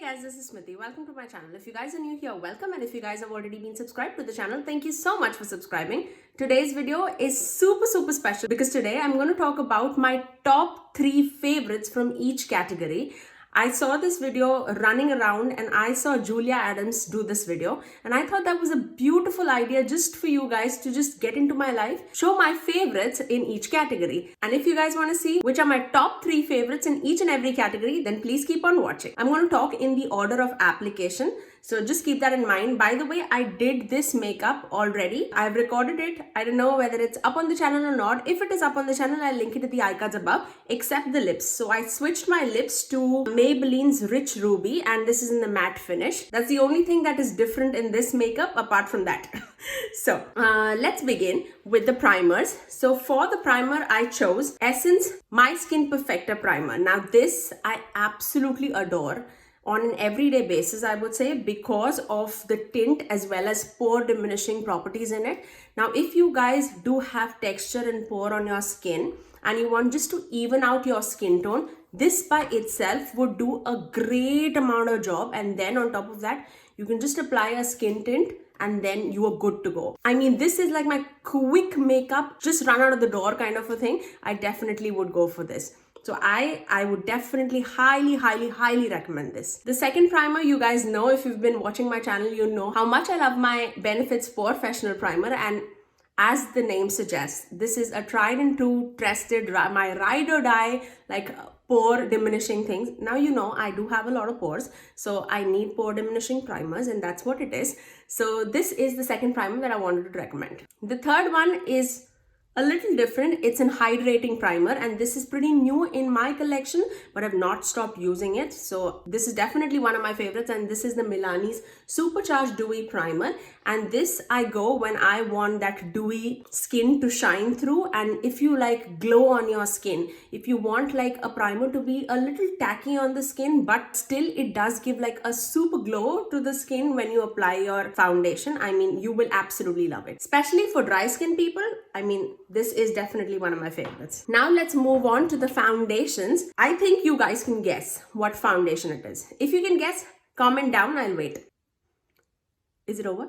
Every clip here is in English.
Hey guys, this is Smriti. Welcome to my channel. If you guys are new here, welcome, and if you guys have already been subscribed to the channel, thank you so much for subscribing. Today's video is super special because today I'm going to talk about my top 3 favorites from each category. I saw this video running around and I saw Julia Adams do this video, and I thought that was a beautiful idea just for you guys to just get into my life, show my favorites in each category. And if you guys want to see which are my top 3 favorites in each and every category, then please keep on watching. I'm going to talk in the order of application, so just keep that in mind. By the way, I did this makeup already. I've recorded it. I don't know whether it's up on the channel or not. If it is up on the channel, I'll link it in the iCards above, except the lips. So I switched my lips to Maybelline's Rich Ruby, and this is in the matte finish. That's the only thing that is different in this makeup apart from that. So let's begin with the primers. So for the primer, I chose Essence My Skin Perfector Primer. Now this I absolutely adore on an everyday basis, I would say, because of the tint as well as pore diminishing properties in it. Now, if you guys do have texture and pore on your skin and you want just to even out your skin tone, this by itself would do a great amount of job. And then on top of that, you can just apply a skin tint and then you are good to go. I mean, this is like my quick makeup, just run out of the door kind of a thing. I definitely would go for this. So I would definitely highly recommend this. The second primer, you guys know, if you've been watching my channel, you know how much I love my Benefits Porefessional Primer. And as the name suggests, this is a tried and true, trusted, my ride or die, like pore diminishing things. Now, you know, I do have a lot of pores, so I need pore diminishing primers, and that's what it is. So this is the second primer that I wanted to recommend. The third one is a little different. It's an hydrating primer, and this is pretty new in my collection, but I've not stopped using it. So this is definitely one of my favorites, and this is the Milani's Supercharged Dewy Primer. And this I go when I want that dewy skin to shine through, and if you like glow on your skin, if you want like a primer to be a little tacky on the skin, but still it does give like a super glow to the skin when you apply your foundation, I mean, you will absolutely love it. Especially for dry skin people, I mean, this is definitely one of my favorites. Now let's move on to the foundations. I think you guys can guess what foundation it is. If you can guess, comment down, I'll wait. Is it over?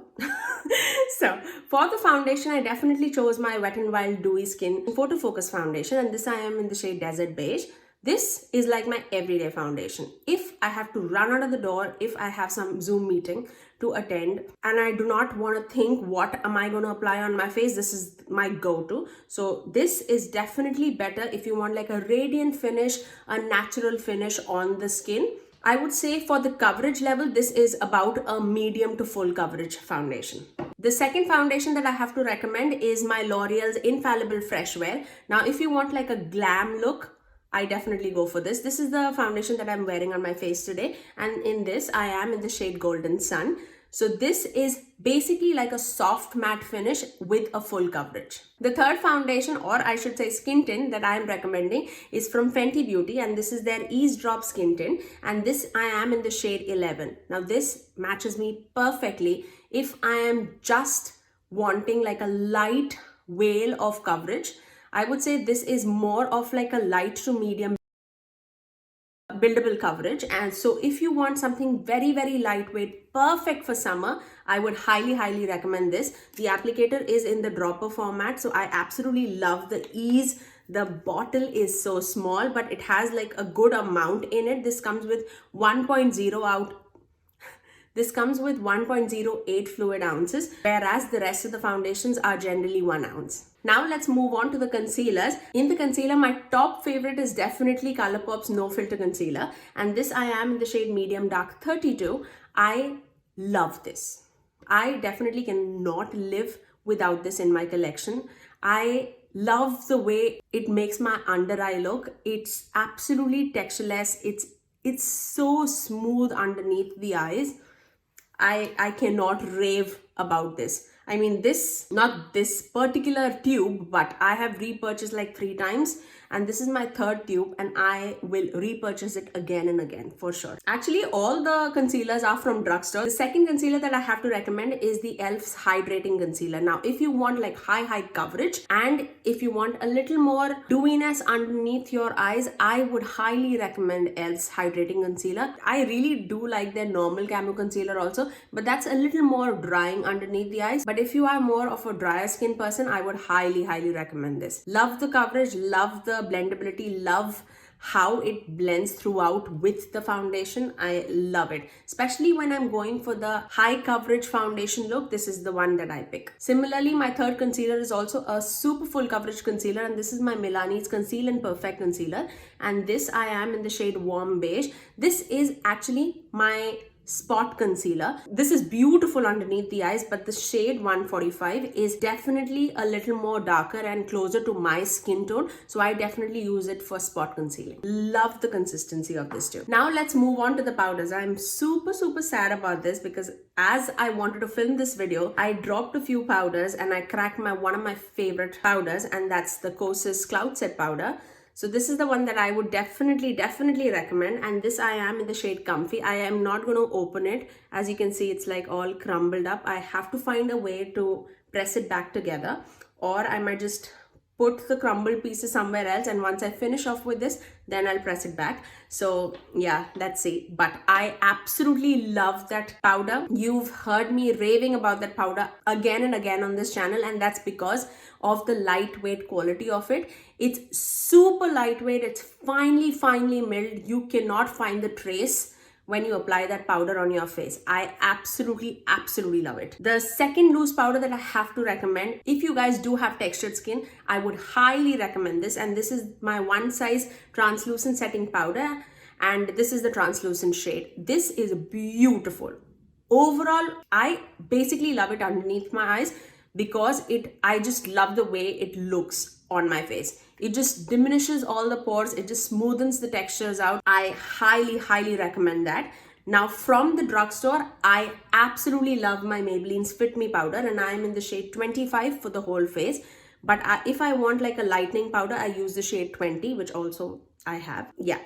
So for the foundation, I definitely chose my Wet n Wild Dewy Skin Photo Focus foundation, and this I am in the shade Desert Beige. This is like my everyday foundation. If I have to run out of the door, if I have some Zoom meeting to attend and I do not want to think what am I going to apply on my face, this is my go-to. So this is definitely better if you want like a radiant finish, a natural finish on the skin. I would say for the coverage level, this is about a medium to full coverage foundation. The second foundation that I have to recommend is my L'Oreal's Infallible Fresh Wear. Now, if you want like a glam look, I definitely go for this. This is the foundation that I'm wearing on my face today. And in this, I am in the shade Golden Sun. So this is basically like a soft matte finish with a full coverage. The third foundation, or I should say skin tint, that I am recommending is from Fenty Beauty, and this is their Eavesdrop skin tint, and this I am in the shade 11. Now this matches me perfectly if I am just wanting like a light veil of coverage. I would say this is more of like a light to medium buildable coverage. And so if you want something very lightweight, perfect for summer, I would highly recommend this. The applicator is in the dropper format, so I absolutely love the ease. The bottle is so small, but it has like a good amount in it. This comes with 1.0 out. This comes with 1.08 fluid ounces, whereas the rest of the foundations are generally 1 ounce. Now let's move on to the concealers. In the concealer, my top favorite is definitely Colourpop's No Filter Concealer, and this I am in the shade Medium Dark 32. I love this. I definitely cannot live without this in my collection. I love the way it makes my under eye look. It's absolutely textureless. It's so smooth underneath the eyes. I cannot rave about this. I mean, not this particular tube, but I have repurchased like 3 times, and this is my third tube, and I will repurchase it again and again for sure. Actually, all the concealers are from drugstore. The second concealer that I have to recommend is the e.l.f.'s Hydrating Concealer. Now, if you want like high coverage and if you want a little more dewiness underneath your eyes, I would highly recommend e.l.f.'s Hydrating Concealer. I really do like their normal camo concealer also, but that's a little more drying underneath the eyes. But if you are more of a drier skin person, I would highly recommend this. Love the coverage, love the blendability, love how it blends throughout with the foundation. I love it, especially when I'm going for the high coverage foundation look. This is the one that I pick. Similarly, my third concealer is also a super full coverage concealer, and this is my Milani's Conceal and Perfect Concealer, and this I am in the shade Warm Beige. This is actually my spot concealer. This is beautiful underneath the eyes, but the shade 145 is definitely a little more darker and closer to my skin tone, so I definitely use it for spot concealing. Love the consistency of this too. Now let's move on to the powders. I'm super sad about this because as I wanted to film this video, I dropped a few powders and I cracked one of my favorite powders, and that's the Kosas Cloud Set powder. So this is the one that I would definitely recommend, and this I am in the shade Comfy. I am not going to open it. As you can see, it's like all crumbled up. I have to find a way to press it back together, or I might just put the crumbled pieces somewhere else, and once I finish off with this, then I'll press it back. So yeah, let's see. But I absolutely love that powder. You've heard me raving about that powder again and again on this channel, and that's because of the lightweight quality of it. It's super lightweight, it's finely milled. You cannot find the trace when you apply that powder on your face. I absolutely love it. The second loose powder that I have to recommend, if you guys do have textured skin, I would highly recommend this, and this is my one size translucent setting powder, and this is the translucent shade. This is beautiful. Overall, I basically love it underneath my eyes because I just love the way it looks on my face. It just diminishes all the pores. It just smoothens the textures out. I highly recommend that. Now from the drugstore, I absolutely love my Maybelline's Fit Me powder, and I am in the shade 25 for the whole face. But if I want like a lightening powder, I use the shade 20, which also I have. Yeah.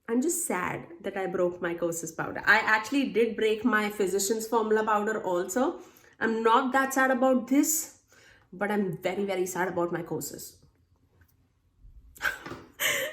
I'm just sad that I broke my Kosas powder. I actually did break my Physicians Formula powder also. I'm not that sad about this, but I'm very sad about my Kosas.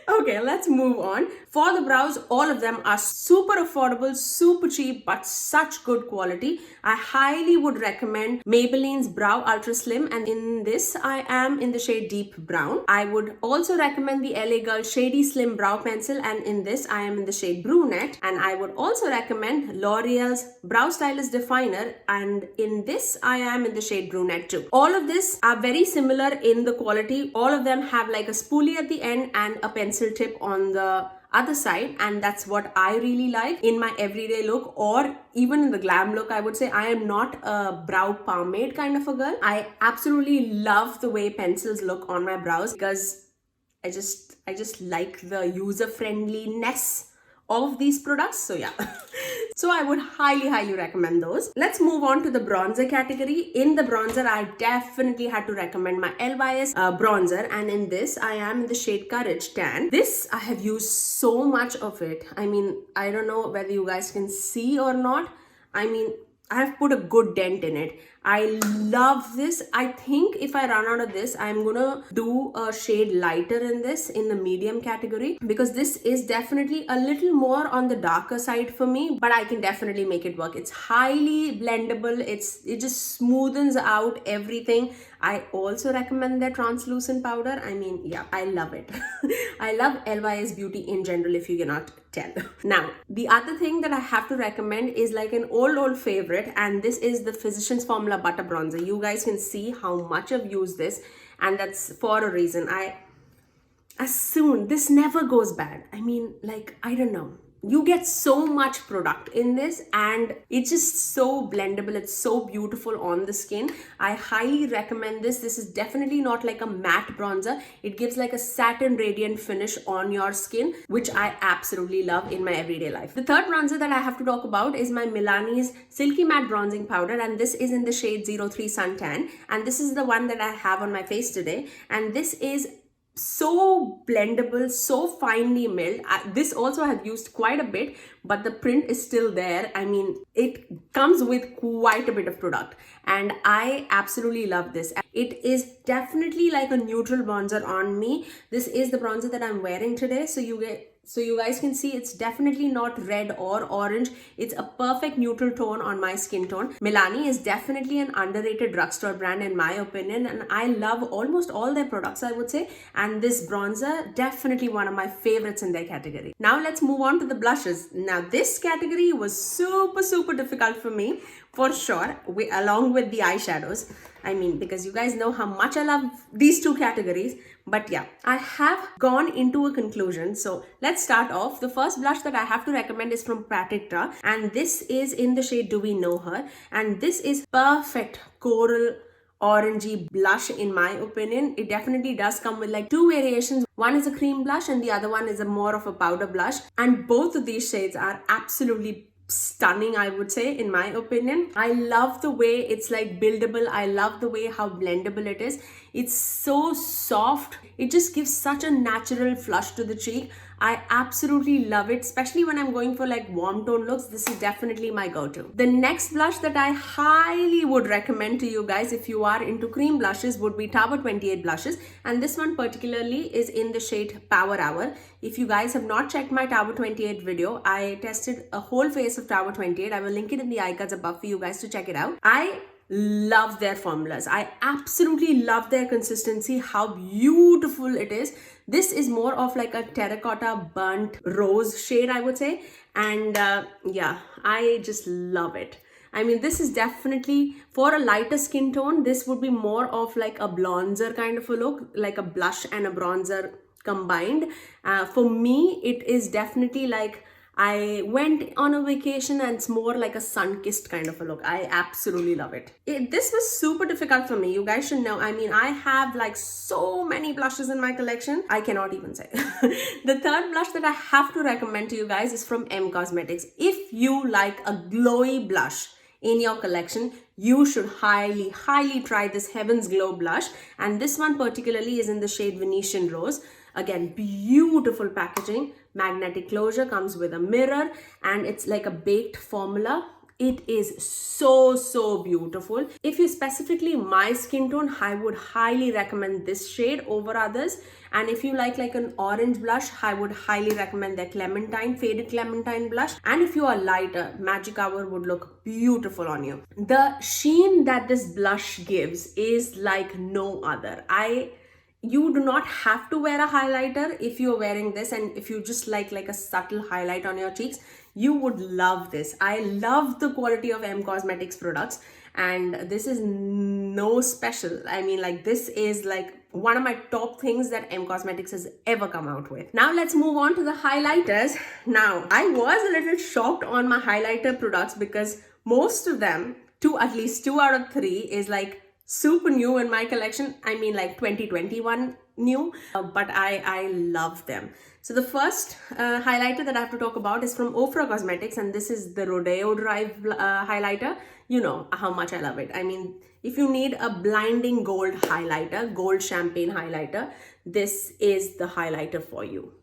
Okay, let's move on. For the brows, all of them are super affordable, super cheap, but such good quality. I highly would recommend Maybelline's Brow Ultra Slim, and in this I am in the shade Deep Brown. I would also recommend the LA Girl Shady Slim Brow Pencil, and in this I am in the shade Brunette. And I would also recommend L'Oreal's Brow Stylist Definer, and in this I am in the shade Brunette too. All of this are very similar in the quality. All of them have like a spoolie at the end and a pencil tip on the other side, and that's what I really like in my everyday look, or even in the glam look. I would say I am not a brow pomade kind of a girl. I absolutely love the way pencils look on my brows because I just like the user friendliness of these products. So yeah, so I would highly recommend those. Let's move on to the bronzer category. In the bronzer, I definitely had to recommend my LYS bronzer, and in this I am in the shade Courage Tan. This I have used so much of it. I mean, I don't know whether you guys can see or not. I mean, I have put a good dent in it. I love this. I think if I run out of this, I'm gonna do a shade lighter in this, in the medium category, because this is definitely a little more on the darker side for me, but I can definitely make it work. It's highly blendable. It just smoothens out everything. I also recommend their translucent powder. I mean, yeah, I love it. I love LYS Beauty in general, if you cannot tell. Now, the other thing that I have to recommend is like an old favorite, and this is the Physicians Formula Butter Bronzer. You guys can see how much I've used this, and that's for a reason. This never goes bad. I mean, like, I don't know. You get so much product in this, and it's just so blendable. It's so beautiful on the skin. I highly recommend this. This is definitely not like a matte bronzer. It gives like a satin radiant finish on your skin, which I absolutely love in my everyday life. The third bronzer that I have to talk about is my Milani's Silky Matte Bronzing Powder, and this is in the shade 03 Suntan, and this is the one that I have on my face today, and this is so blendable, so finely milled. This also I have used quite a bit, but the print is still there. I mean, it comes with quite a bit of product, and I absolutely love this. It is definitely like a neutral bronzer on me. This is the bronzer that I'm wearing today, so you guys can see it's definitely not red or orange. It's a perfect neutral tone on my skin tone. Milani is definitely an underrated drugstore brand in my opinion, and I love almost all their products, I would say. And this bronzer, definitely one of my favorites in their category. Now let's move on to the blushes. Now this category was super difficult for me, for sure, along with the eyeshadows. I mean, because you guys know how much I love these two categories. But yeah, I have gone into a conclusion. So let's start off. The first blush that I have to recommend is from Pratikta, and this is in the shade Do We Know Her? And this is perfect coral orangey blush in my opinion. It definitely does come with like two variations. One is a cream blush and the other one is a more of a powder blush. And both of these shades are absolutely stunning, I would say, in my opinion. I love the way it's like buildable. I love the way how blendable it is. It's so soft. It just gives such a natural flush to the cheek. I absolutely love it, especially when I'm going for like warm tone looks. This is definitely my go-to. The next blush that I highly would recommend to you guys if you are into cream blushes would be Tower 28 blushes, and this one particularly is in the shade Power Hour. If you guys have not checked my Tower 28 video, I tested a whole face of Tower 28. I will link it in the icons above for you guys to check it out. I love their formulas. I absolutely love their consistency, how beautiful it is. This is more of like a terracotta burnt rose shade, I would say. And yeah, I just love it. I mean, this is definitely for a lighter skin tone. This would be more of like a bronzer kind of a look, like a blush and a bronzer combined. For me, it is definitely like I went on a vacation and it's more like a sun-kissed kind of a look. I absolutely love it. This was super difficult for me. You guys should know. I mean, I have like so many blushes in my collection. I cannot even say. The third blush that I have to recommend to you guys is from M Cosmetics. If you like a glowy blush in your collection, you should highly try this Heaven's Glow blush. And this one particularly is in the shade Venetian Rose. Again, beautiful packaging, magnetic closure, comes with a mirror, and it's like a baked formula. It is so beautiful. If you specifically my skin tone, I would highly recommend this shade over others. And if you like an orange blush, I would highly recommend their Clementine, Faded Clementine blush. And if you are lighter, Magic Hour would look beautiful on you. The sheen that this blush gives is like no other. You do not have to wear a highlighter if you're wearing this, and if you just like a subtle highlight on your cheeks, you would love this. I love the quality of M Cosmetics products, and this is no special. I mean, like, this is like one of my top things that M Cosmetics has ever come out with. Now let's move on to the highlighters. Now, I was a little shocked on my highlighter products because most of them, at least 2 out of 3 is like super new in my collection. I mean, like 2021 new, but I love them. So the first highlighter that I have to talk about is from Ofra Cosmetics, and this is the Rodeo Drive highlighter. You know how much I love it. I mean, if you need a blinding gold highlighter, gold champagne highlighter, this is the highlighter for you.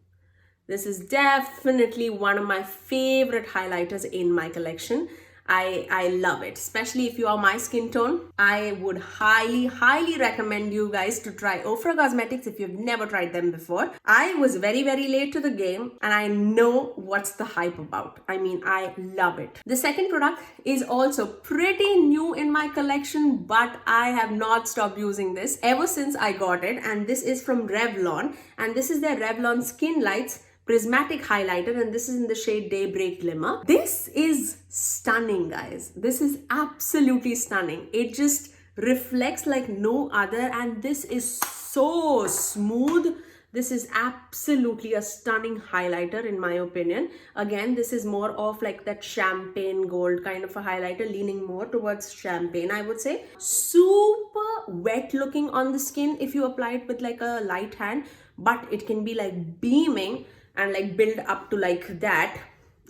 This is definitely one of my favorite highlighters in my collection. I love it, especially if you are my skin tone. I would highly recommend you guys to try Ofra Cosmetics if you've never tried them before. I was very late to the game, and I know what's the hype about. I mean, I love it. The second product is also pretty new in my collection, but I have not stopped using this ever since I got it, and this is from Revlon, and this is their Revlon Skin Lights Prismatic Highlighter, and this is in the shade Daybreak Glimmer. This is stunning, guys. This is absolutely stunning. It just reflects like no other, and this is so smooth. This is absolutely a stunning highlighter in my opinion. Again, this is more of like that champagne gold kind of a highlighter, leaning more towards champagne, I would say. Super wet looking on the skin if you apply it with like a light hand, but it can be like beaming and like build up to like that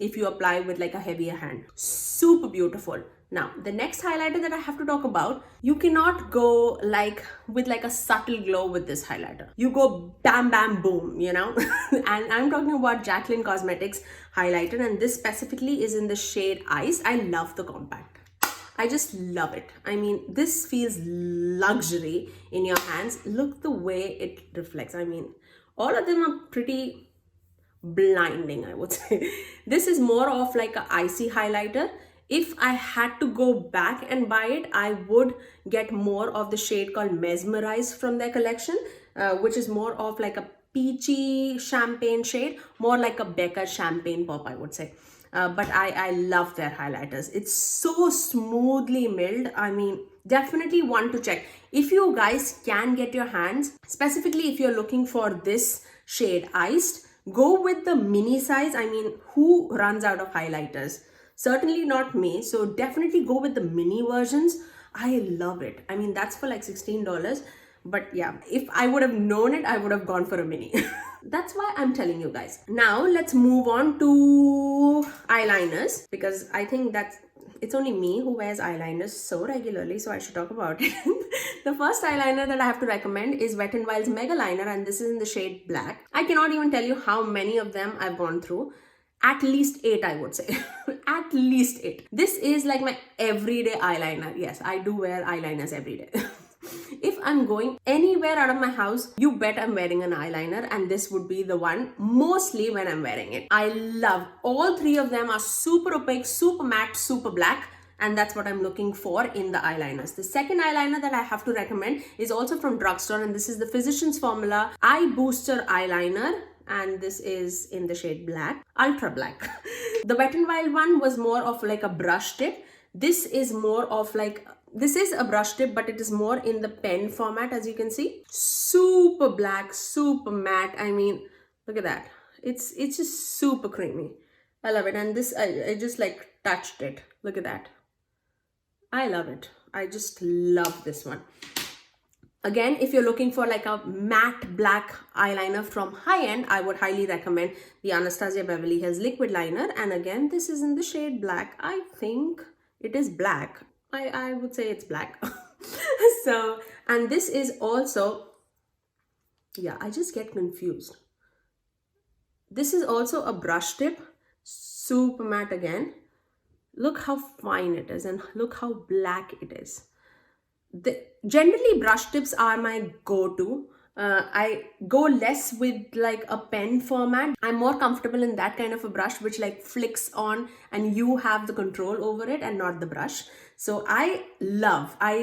if you apply with like a heavier hand. Super beautiful. Now, the next highlighter that I have to talk about, you cannot go like with like a subtle glow with this highlighter. You go bam, bam, boom, you know? And I'm talking about Jaclyn Cosmetics highlighter, and this specifically is in the shade Ice. I love the compact. I just love it. I mean, this feels luxury in your hands. Look the way it reflects. I mean, all of them are pretty blinding, I would say. This is more of like an icy highlighter. If I had to go back and buy it, I would get more of the shade called Mesmerize from their collection, which is more of like a peachy champagne shade, more like a Becca champagne pop, I would say. But I love their highlighters. It's so smoothly milled. I mean, definitely one to check. If you guys can get your hands, specifically if you're looking for this shade Iced, go with the mini size. I mean, who runs out of highlighters? Certainly not me. So definitely go with the mini versions. I love it. I mean, that's for like $16. But yeah, if I would have known it, I would have gone for a mini. That's why I'm telling you guys. Now let's move on to eyeliners, because I think that's it's only me who wears eyeliners so regularly, so I should talk about it. The first eyeliner that I have to recommend is Wet n Wild's Mega Liner, and this is in the shade Black. I cannot even tell you how many of them I've gone through. At least 8, I would say. At least 8. This is like my everyday eyeliner. Yes, I do wear eyeliners every day. If I'm going anywhere out of my house, you bet I'm wearing an eyeliner, and this would be the one mostly when I'm wearing it. I love all 3 of them. Are super opaque, super matte, super black, and that's what I'm looking for in the eyeliners. The second eyeliner that I have to recommend is also from Drugstore, and this is the Physicians Formula Eye Booster Eyeliner, and this is in the shade Black, Ultra Black. The Wet n Wild one was more of like a brush tip. This is more of like, this is a brush tip, but it is more in the pen format, as you can see. Super black, super matte. I mean, look at that. It's just super creamy. I love it. And this, I just like touched it. Look at that. I love it. I just love this one. Again, if you're looking for like a matte black eyeliner from high end, I would highly recommend the Anastasia Beverly Hills Liquid Liner. And again, this is in the shade Black. I think it is black. I would say it's black. So, and this is also, yeah, I just get confused. This is also a brush tip, super matte again. Look how fine it is, and look how black it is. Generally, brush tips are my go-to. I go less with like a pen format. I'm more comfortable in that kind of a brush which like flicks on and you have the control over it and not the brush. So I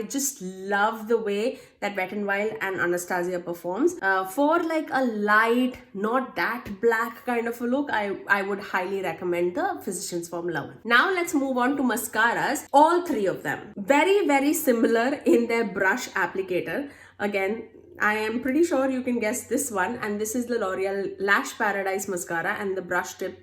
just love the way that Wet n Wild and Anastasia performs. For like a light, not that black kind of a look, I would highly recommend the Physicians Formula one. Now let's move on to mascaras. All 3 of them. Very, very similar in their brush applicator. Again, I am pretty sure you can guess this one, and this is the L'Oreal Lash Paradise Mascara, and the brush tip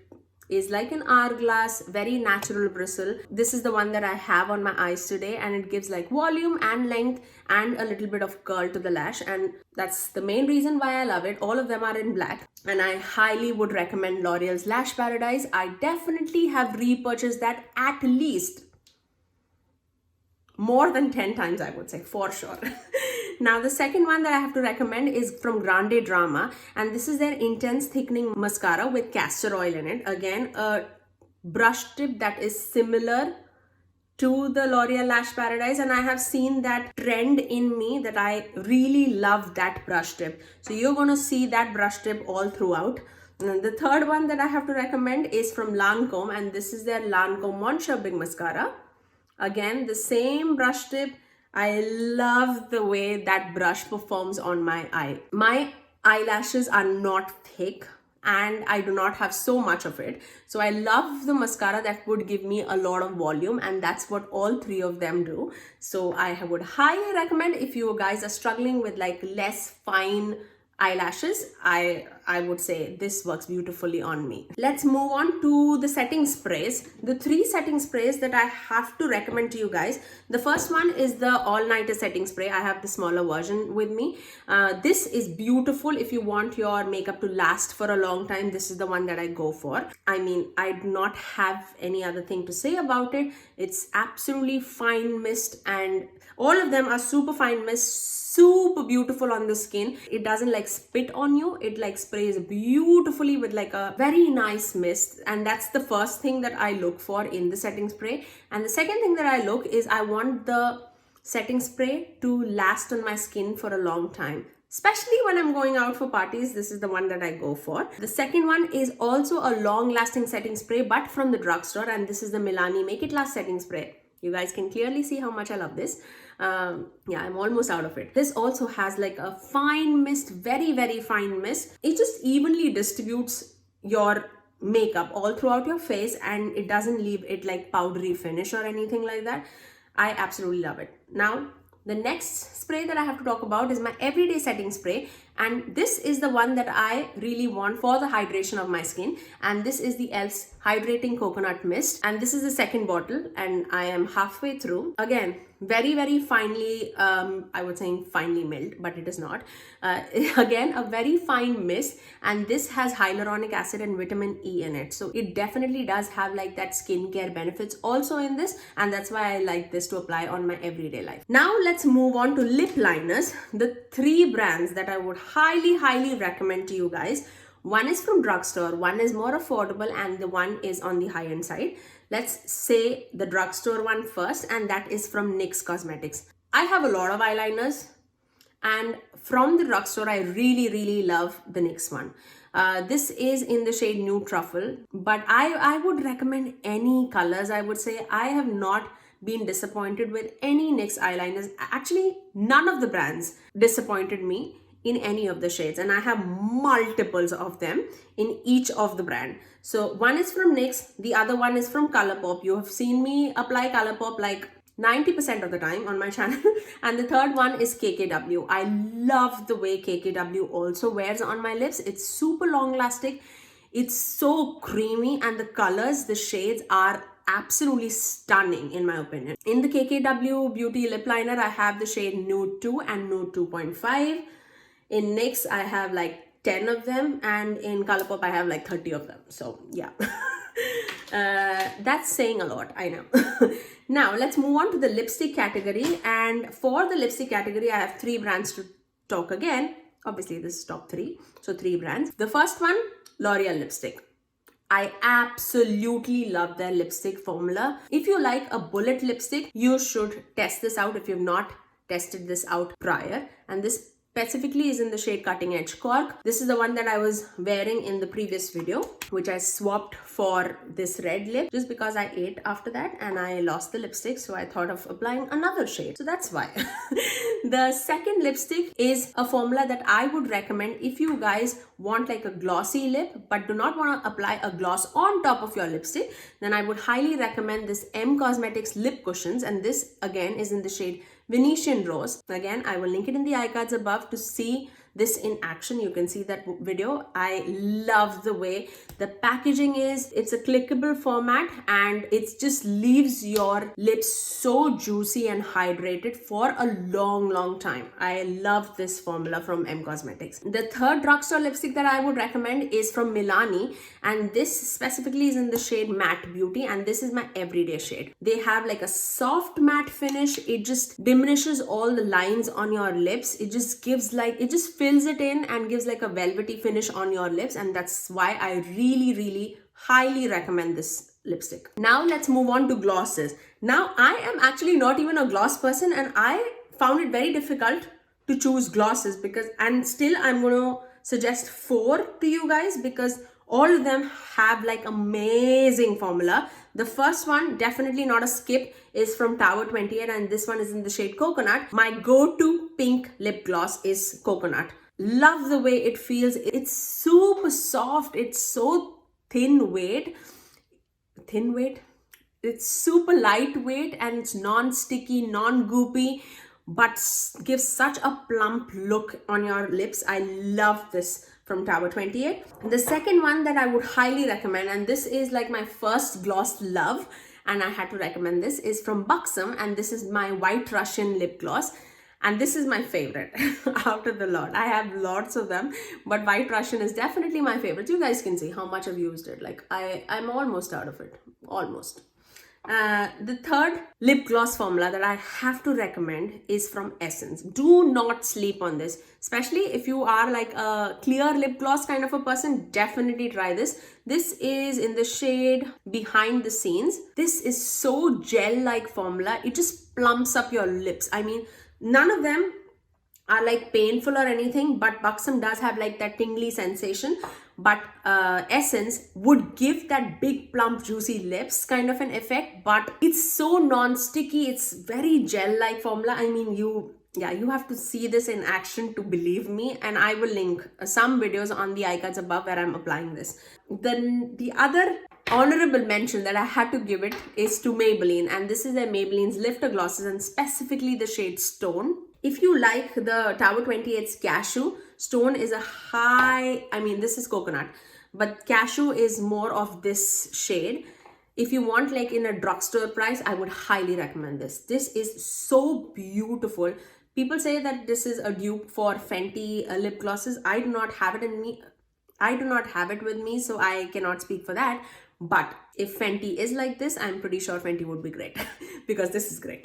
is like an hourglass, very natural bristle. This is the one that I have on my eyes today, and it gives like volume and length and a little bit of curl to the lash, and that's the main reason why I love it. All of them are in black, and I highly would recommend L'Oreal's Lash Paradise. I definitely have repurchased that at least more than 10 times, I would say, for sure. Now, the second one that I have to recommend is from Grande Drama, and this is their Intense Thickening Mascara with castor oil in it. Again, a brush tip that is similar to the L'Oreal Lash Paradise, and I have seen that trend in me that I really love that brush tip. So you're going to see that brush tip all throughout. And the third one that I have to recommend is from Lancome, and this is their Lancome Monsieur Big Mascara. Again, the same brush tip. I love the way that brush performs on my eye. My eyelashes are not thick and I do not have so much of it. So I love the mascara that would give me a lot of volume, and that's what all 3 of them do. So I would highly recommend, if you guys are struggling with like less fine eyelashes, I I would say this works beautifully on me. Let's move on to the setting sprays. The 3 setting sprays that I have to recommend to you guys. The first one is the all-nighter setting spray. I have the smaller version with me. This is beautiful if you want your makeup to last for a long time. This is the one that I go for. I mean, I do not have any other thing to say about it. It's absolutely fine mist, and all of them are super fine mist, super beautiful on the skin. It doesn't like spit on you. It like sprays beautifully with like a very nice mist, and that's the first thing that I look for in the setting spray. And the second thing that I look is I want the setting spray to last on my skin for a long time. Especially when I'm going out for parties, this is the one that I go for. The second one is also a long-lasting setting spray, but from the drugstore, and this is the Milani Make It Last setting spray. You guys can clearly see how much I love this. Yeah, I'm almost out of it. This also has like a fine mist, very, very fine mist. It just evenly distributes your makeup all throughout your face, and it doesn't leave it like powdery finish or anything like that. I absolutely love it. Now, the next spray that I have to talk about is my everyday setting spray, and this is the one that I really want for the hydration of my skin, and this is the e.l.f.'s Hydrating Coconut Mist, and this is the second bottle, and I am halfway through. Again, very, very finely, I would say finely milled, but it is not. Again, a very fine mist, and this has hyaluronic acid and vitamin E in it, so it definitely does have like that skincare benefits also in this, and that's why I like this to apply on my everyday life. Now let's move on to lip liners. The 3 brands that I would highly recommend to you guys. One is from drugstore, one is more affordable, and the one is on the high-end side. Let's say the drugstore one first, and that is from NYX Cosmetics. I have a lot of eyeliners, and from the drugstore, I really love the NYX one. This is in the shade Nude Truffle, but I would recommend any colors. I would say I have not been disappointed with any NYX eyeliners. Actually, none of the brands disappointed me in any of the shades, and I have multiples of them in each of the brand. So one is from NYX, the other one is from Colourpop. You have seen me apply Colourpop like 90% of the time on my channel. And the third one is KKW. I love the way KKW also wears on my lips. It's super long lasting. It's so creamy, and the colors, the shades are absolutely stunning in my opinion. In the KKW Beauty Lip Liner, I have the shade Nude 2 and Nude 2.5. In NYX, I have like 10 of them, and in Colourpop, I have like 30 of them. So yeah, that's saying a lot, I know. Now, let's move on to the lipstick category. And for the lipstick category, I have 3 brands to talk again. Obviously, this is top 3. So 3 brands. The first one, L'Oreal lipstick. I absolutely love their lipstick formula. If you like a bullet lipstick, you should test this out if you've not tested this out prior. And this specifically is in the shade Cutting Edge Cork. This is the one that I was wearing in the previous video, which I swapped for this red lip just because I ate after that and I lost the lipstick, so I thought of applying another shade. So that's why. The second lipstick is a formula that I would recommend if you guys want like a glossy lip but do not want to apply a gloss on top of your lipstick. Then I would highly recommend this M Cosmetics lip cushions, and this again is in the shade Venetian Rose. Again, I will link it in the iCards above to see this in action. You can see that video. I love the way the packaging is. It's a clickable format and it just leaves your lips so juicy and hydrated for a long time. I love this formula from M Cosmetics. The third drugstore lipstick that I would recommend is from Milani, and this specifically is in the shade Matte Beauty, and this is my everyday shade. They have like a soft matte finish. It just diminishes all the lines on your lips. It just gives like, it just fills it in and gives like a velvety finish on your lips, and that's why I really highly recommend this lipstick. Now let's move on to glosses. Now I am actually not even a gloss person, and I found it very difficult to choose glosses because, and still I'm going to suggest 4 to you guys because all of them have like amazing formula. The first one, definitely not a skip, is from Tower 28, and this one is in the shade Coconut. My go-to pink lip gloss is Coconut. Love the way it feels. It's super soft. It's so thin weight. It's super lightweight, and it's non-sticky, non-goopy, but gives such a plump look on your lips. I love this from Tower 28. The second one that I would highly recommend, and this is like my first gloss love, and I had to recommend this, is from Buxom, and this is my White Russian lip gloss. And this is my favorite out of the lot. I have lots of them, but White Russian is definitely my favorite. You guys can see how much I've used it. Like I'm almost out of it, almost. The third lip gloss formula that I have to recommend is from Essence. Do not sleep on this, especially if you are like a clear lip gloss kind of a person. Definitely try this. This is in the shade Behind the Scenes. This is so gel-like formula. It just plumps up your lips. I mean, none of them are like painful or anything, but Buxom does have like that tingly sensation. But Essence would give that big plump juicy lips kind of an effect, but it's so non-sticky. It's very gel-like formula. I mean, you have to see this in action to believe me, and I will link some videos on the iCards above where I'm applying this. Then the other honorable mention that I had to give it is to Maybelline, and this is their Maybelline's Lifter Glosses, and specifically the shade Stone. If you like the Tower 28's Cashew, Stone is a high, I mean, this is coconut, but Cashew is more of this shade. If you want like in a drugstore price, I would highly recommend this. This is so beautiful. People say that this is a dupe for Fenty lip glosses. I do not have it in me. I do not have it with me, so I cannot speak for that. But if Fenty is like this, I'm pretty sure Fenty would be great because this is great.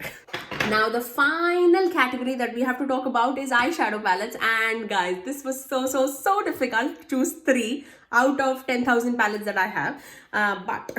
Now, the final category that we have to talk about is eyeshadow palettes. And guys, this was so difficult to choose 3 out of 10,000 palettes that I have. But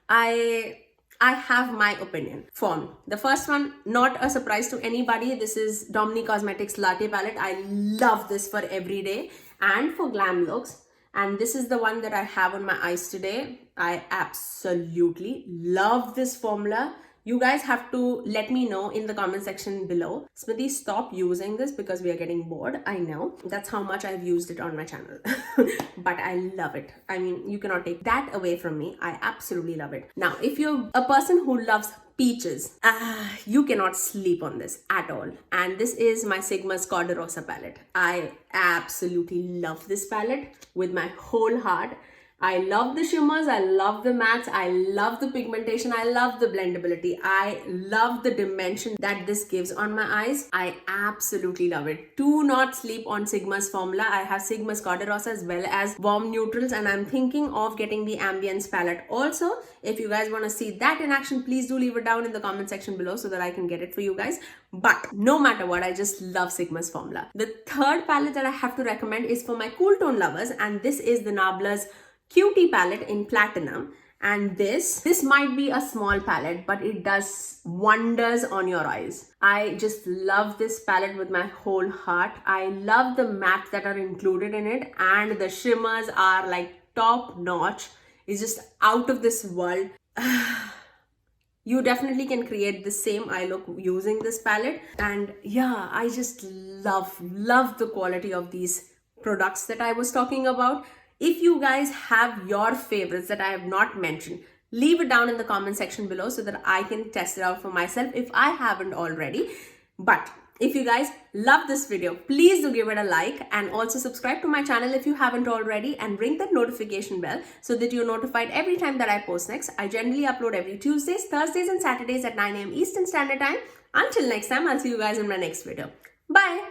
I have my opinion formed. The first one, not a surprise to anybody. This is Dominique Cosmetics Latte palette. I love this for everyday and for glam looks. And this is the one that I have on my eyes today. I absolutely love this formula. You guys have to let me know in the comment section below. Smriti, stop using this because we are getting bored. I know. That's how much I've used it on my channel. But I love it. I mean, you cannot take that away from me. I absolutely love it. Now, if you're a person who loves peaches, you cannot sleep on this at all. And this is my Sigma's Cor de Rosa palette. I absolutely love this palette with my whole heart. I love the shimmers, I love the mattes, I love the pigmentation, I love the blendability, I love the dimension that this gives on my eyes. I absolutely love it. Do not sleep on Sigma's formula. I have Sigma's Cor de Rosa as well as warm neutrals, and I'm thinking of getting the Ambience palette also. If you guys want to see that in action, please do leave it down in the comment section below so that I can get it for you guys. But no matter what, I just love Sigma's formula. The third palette that I have to recommend is for my cool tone lovers, and this is the Nabla's Cutie palette in Platinum. And this might be a small palette, but it does wonders on your eyes. I just love this palette with my whole heart. I love the mattes that are included in it, and the shimmers are like top notch. It's just out of this world. You definitely can create the same eye look using this palette. And yeah, I just love the quality of these products that I was talking about. If you guys have your favorites that I have not mentioned, leave it down in the comment section below so that I can test it out for myself if I haven't already. But if you guys love this video, please do give it a like, and also subscribe to my channel if you haven't already, and ring that notification bell so that you're notified every time that I post next. I generally upload every Tuesdays, Thursdays and Saturdays at 9 AM Eastern Standard Time. Until next time, I'll see you guys in my next video. Bye!